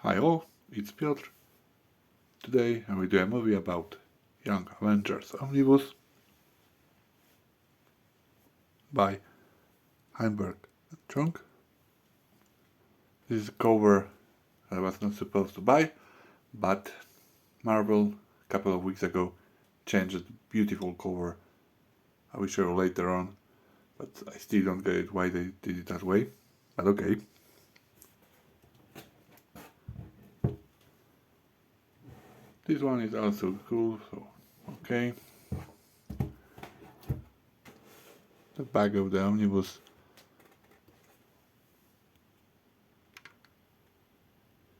Hi all, it's Piotr. Today I will do a movie about Young Avengers Omnibus by Heinberg and Cheung. This is a cover I was not supposed to buy, but Marvel a couple of weeks ago changed the beautiful cover. I will show you later on, but I still don't get it why they did it that way, but okay. This one is also cool, so okay. The back of the omnibus.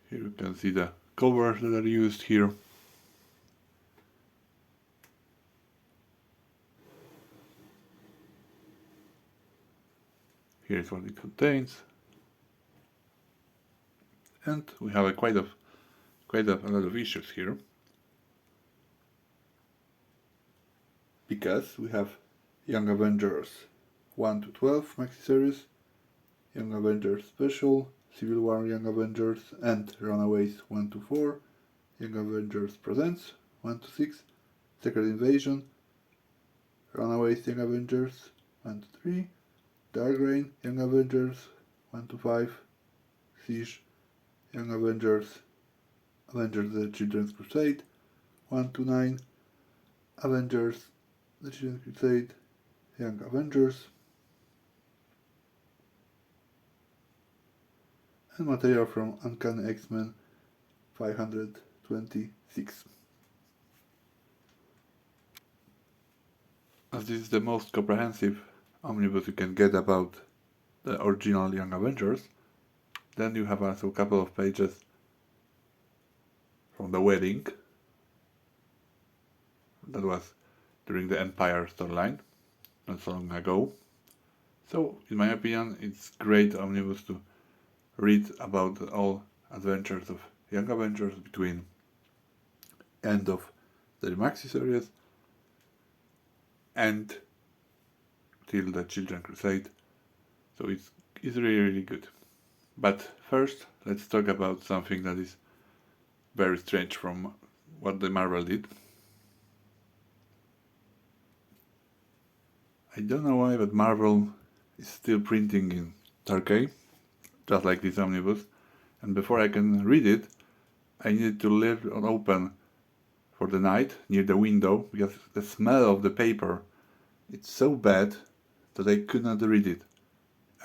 Here you can see the covers that are used here. Here's what it contains. And we have quite a lot of issues here. Because we have Young Avengers 1 to 12 maxi series, Young Avengers Special, Civil War Young Avengers, and Runaways 1 to 4, Young Avengers Presents 1 to 6, Secret Invasion, Runaways Young Avengers 1 to 3, Dark Reign Young Avengers 1 to 5, Siege Young Avengers, Avengers the Children's Crusade 1 to 9, Avengers the Children's Crusade, Young Avengers, and material from Uncanny X-Men 526. As this is the most comprehensive omnibus you can get about the original Young Avengers, then you have also a couple of pages from the wedding that was during the Empire storyline not so long ago. So, in my opinion, it's great omnibus to read about all adventures of Young Avengers between end of the maxi series and till the Children's Crusade. So it's really good. But first, let's talk about something that is very strange from what the Marvel did. I don't know why, but Marvel is still printing in Turkey, just like this omnibus, and before I can read it, I needed to leave it open for the night near the window, because the smell of the paper, it's so bad that I could not read it.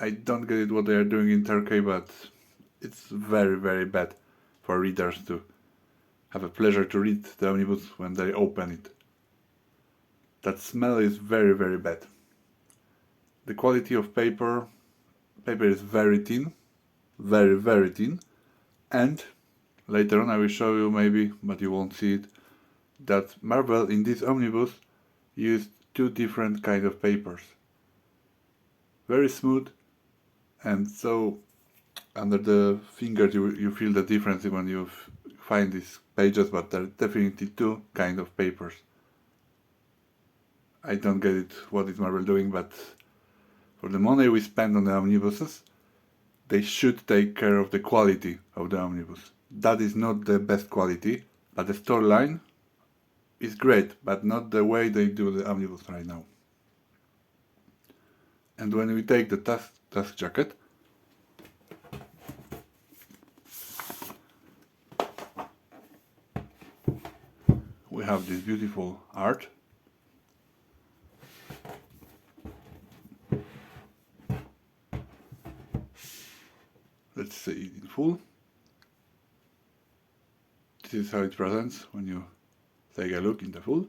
I don't get it what they are doing in Turkey, but it's very bad for readers to have a pleasure to read the omnibus when they open it. That smell is very bad. The quality of paper is very thin, very thin, and later on I will show you maybe, but you won't see it, that Marvel in this omnibus used two different kind of papers. Very smooth, and so under the fingers you feel the difference when you find these pages, but there are definitely two kind of papers. I don't get it what is Marvel doing, but for the money we spend on the omnibuses, they should take care of the quality of the omnibus. That is not the best quality, but the storyline is great, but not the way they do the omnibus right now. And when we take the task jacket, we have this beautiful art. Let's see it in full. This is how it presents when you take a look in the full.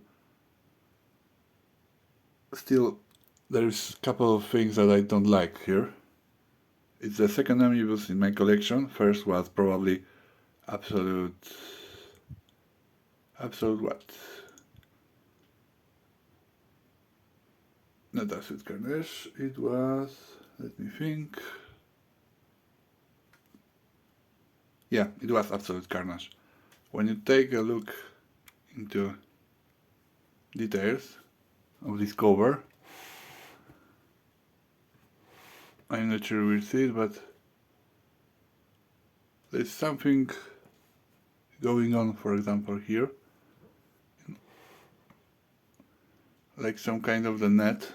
Still, there is a couple of things that I don't like here. It's the second omnibus in my collection. First was probably absolute what? Not Absolute Carnage, it was, let me think. Yeah, it was Absolute Carnage. When you take a look into details of this cover, I'm not sure we'll see it, but there's something going on, for example, here, like some kind of the net.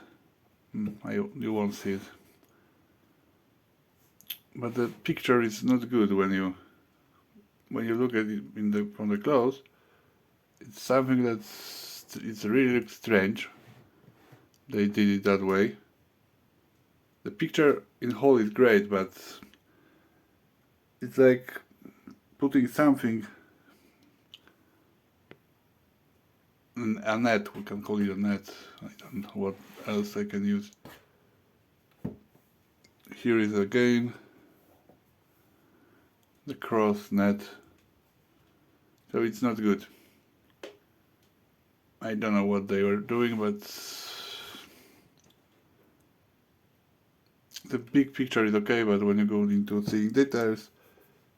You won't see it, but the picture is not good when you look at it from the close. It's something it's really strange. They did it that way. The picture in whole is great, but it's like putting something in a net. We can call it a net. I don't know what else I can use. Here is again the cross net. So it's not good. I don't know what they were doing, but the big picture is okay, but when you go into seeing details,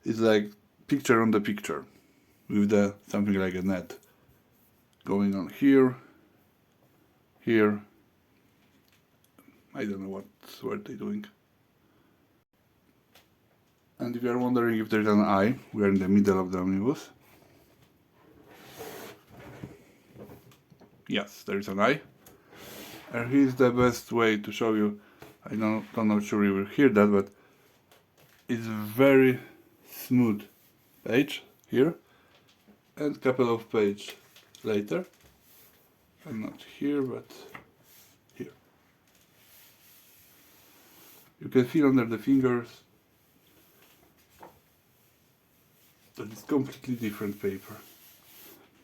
it's like picture on the picture with something like a net going on here. I don't know what were they doing. And if you are wondering if there's an eye, we are in the middle of the omnibus. Yes, there is an eye. And here's the best way to show you. I'm not sure you will hear that, but it's very smooth page here, and couple of pages later. And not here, but here. You can feel under the fingers that it's completely different paper.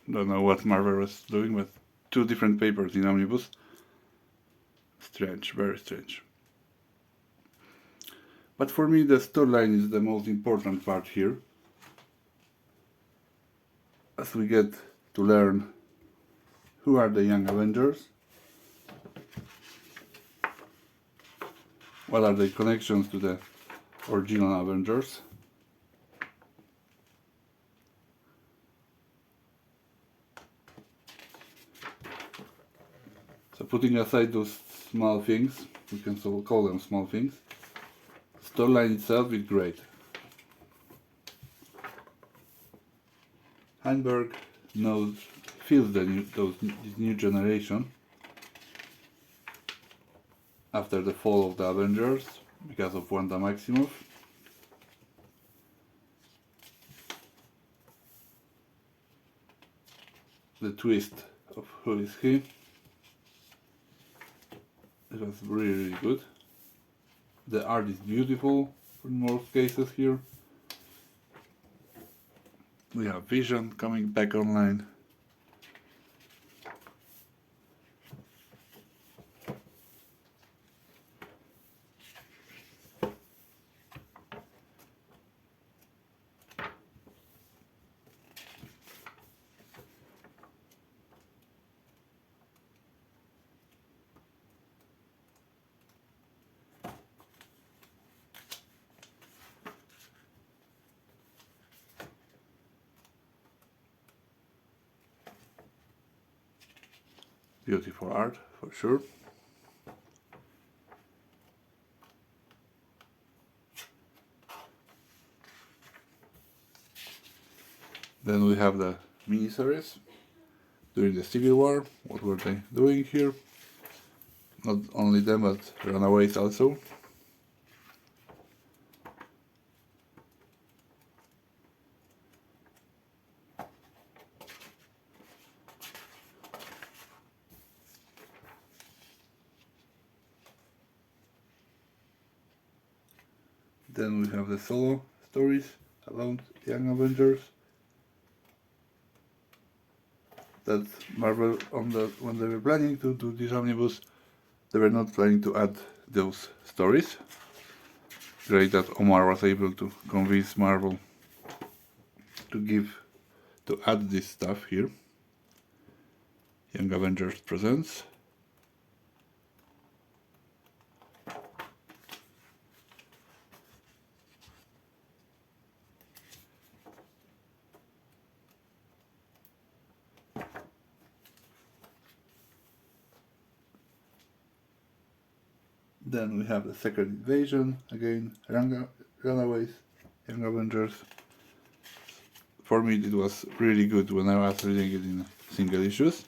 Don't know what Marvel was doing, but 2 different papers in Omnibus. Strange, very strange. But for me the storyline is the most important part here, as we get to learn who are the Young Avengers, what are the connections to the original Avengers, so putting aside those small things, we can call them small things, storyline itself is great. Heinberg feels this new generation after the fall of the Avengers because of Wanda Maximoff. The twist of who is he. It was really good. The art is beautiful in most cases here. We have Vision coming back online. Beautiful art for sure. Then we have the miniseries during the Civil War. What were they doing here? Not only them, but Runaways also. Then we have the solo stories around Young Avengers. That Marvel, when they were planning to do this omnibus, they were not planning to add those stories. Great that Omar was able to convince Marvel to add this stuff here. Young Avengers presents. Then we have the Secret Invasion, again, Runaways, Young Avengers, for me it was really good when I was reading it in single issues.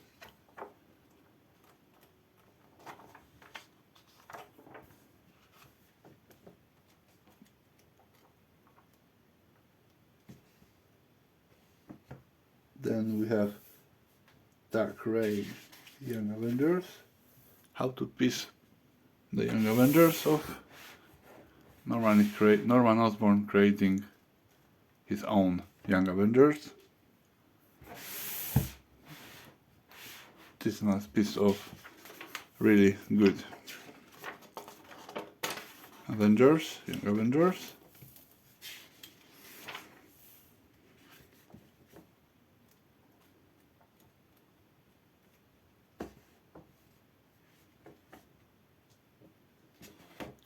Then we have Dark Reign, Young Avengers. How to piece the Young Avengers of Norman Osborn creating his own Young Avengers. This nice piece of really good Avengers, Young Avengers.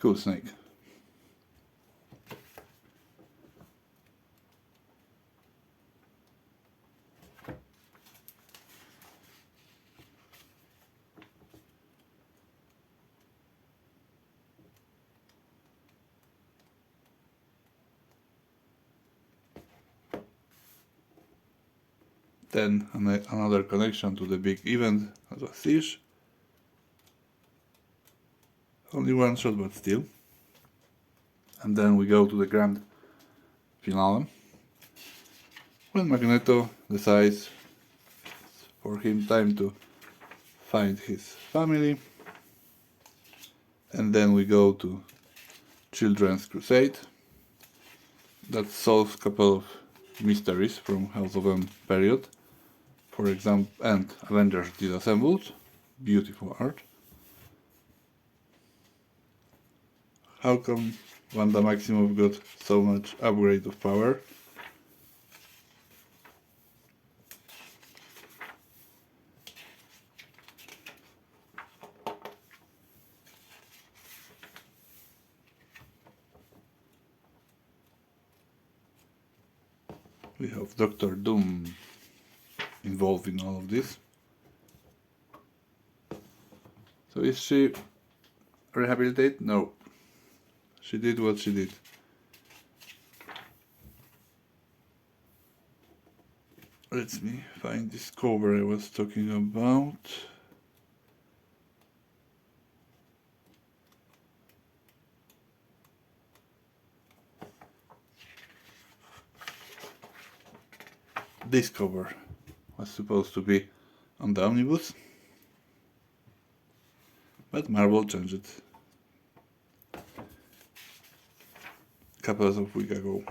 Cool snake. Then another connection to the big event as a Siege. Only one shot, but still. And then we go to the grand finale, when Magneto decides for him time to find his family. And then we go to Children's Crusade that solves a couple of mysteries from House of M period. For example, and Avengers Disassembled. Beautiful art. How come Wanda Maximoff got so much upgrade of power? We have Doctor Doom involved in all of this. So is she rehabilitated? No. She did what she did. Let me find this cover I was talking about. This cover was supposed to be on the Omnibus, but Marvel changed it a couple of weeks ago.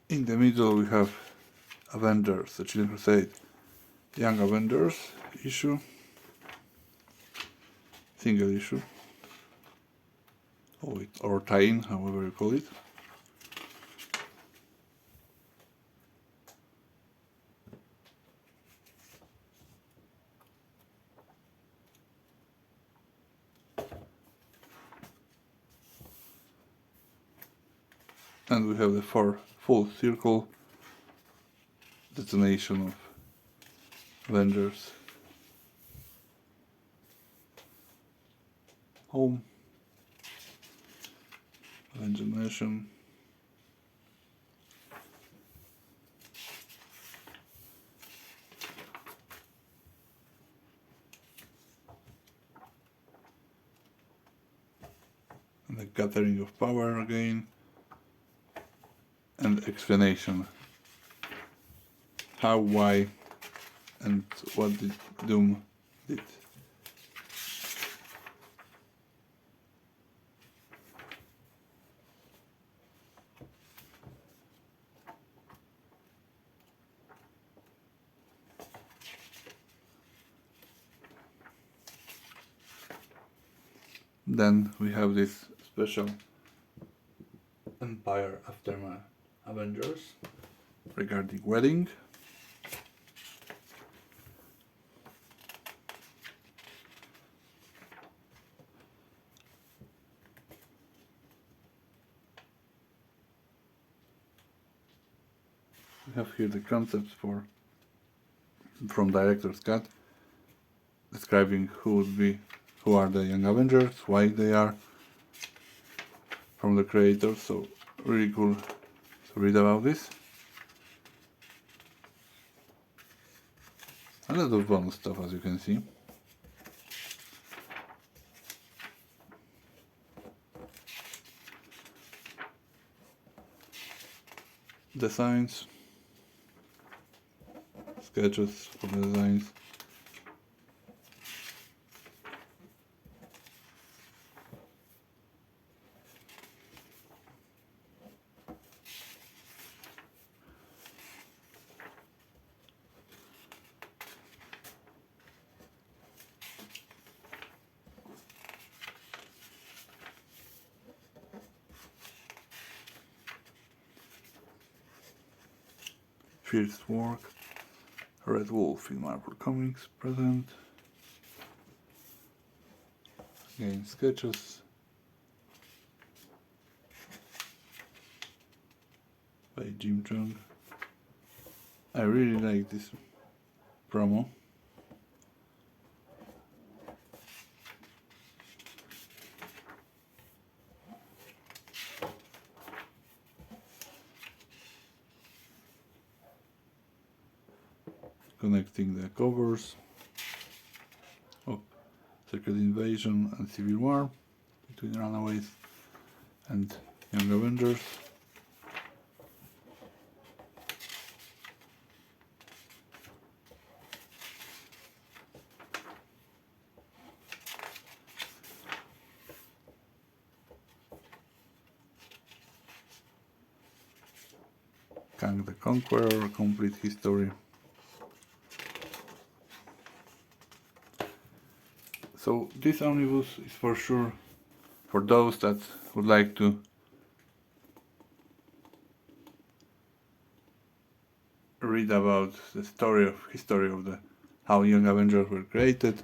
In the middle we have Avengers, the Children's Crusade, Young Avengers issue, single issue, or tie-in, however you call it. And we have the full circle detonation of Avengers home, Avenger Nation, and the gathering of power again, and explanation how, why, and what did Doom did. Then we have this special Empire Aftermath Avengers regarding wedding. We have here the concepts from director's cut, describing who are the Young Avengers, why they are, from the creators. So really cool to read about this. A lot of bonus stuff, as you can see. Designs, sketches for the designs. First work, Red Wolf in Marvel Comics, present. Again, sketches by Cheung. I really like this promo. Connecting the covers of Secret Invasion and Civil War between Runaways and Young Avengers. Kang the Conqueror, complete history. So this omnibus is for sure for those that would like to read about the history of the how Young Avengers were created,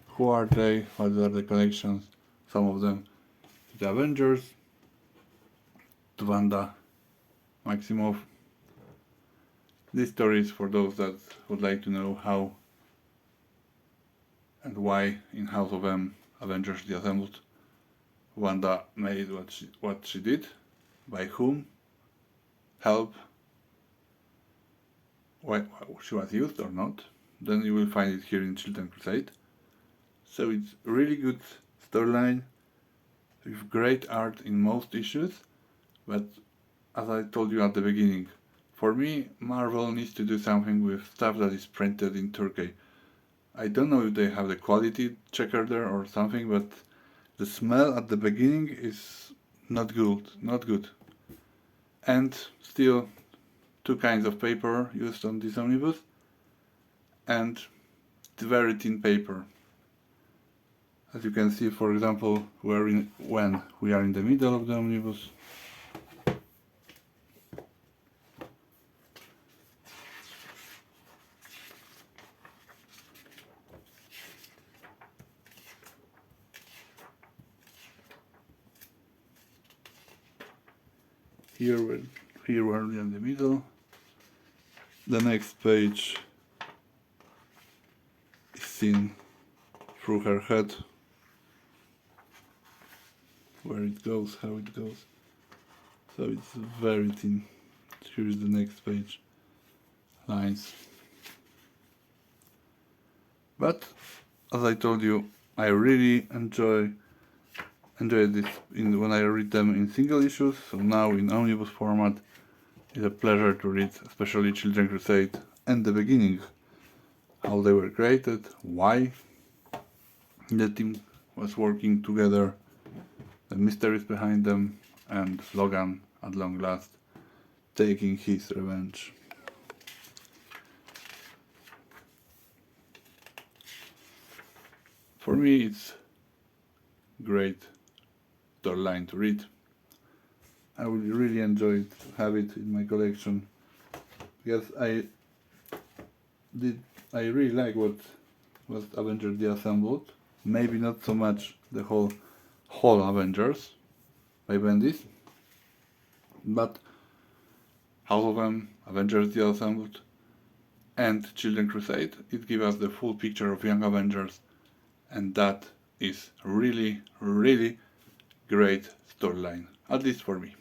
who are they, what are the connections, some of them to the Avengers, to Wanda Maximoff. This story is for those that would like to know how and why in House of M, Avengers Reassembled, Wanda made what she did, by whom, help, why she was used or not. Then you will find it here in Children's Crusade. So it's really good storyline with great art in most issues, but as I told you at the beginning, for me Marvel needs to do something with stuff that is printed in Turkey. I don't know if they have the quality checker there or something, but the smell at the beginning is not good. And still, two kinds of paper used on this omnibus, and very thin paper. As you can see, for example, when we are in the middle of the omnibus, here we're in the middle. The next page is seen through her head, where it goes, how it goes. So it's very thin. Here is the next page. Lines. But as I told you, I really enjoy this when I read them in single issues. So now in omnibus format, it's a pleasure to read, especially Children's Crusade and the beginning, how they were created, why the team was working together, the mysteries behind them, and Logan at long last taking his revenge. For me, it's great storyline to read. I would really enjoy it to have it in my collection, because I really like what was Avengers Reassembled. Maybe not so much the whole Avengers by Bendis, but House of M, Avengers the Assembled, and Children Crusade. It gives us the full picture of Young Avengers, and that is really, really great storyline, at least for me.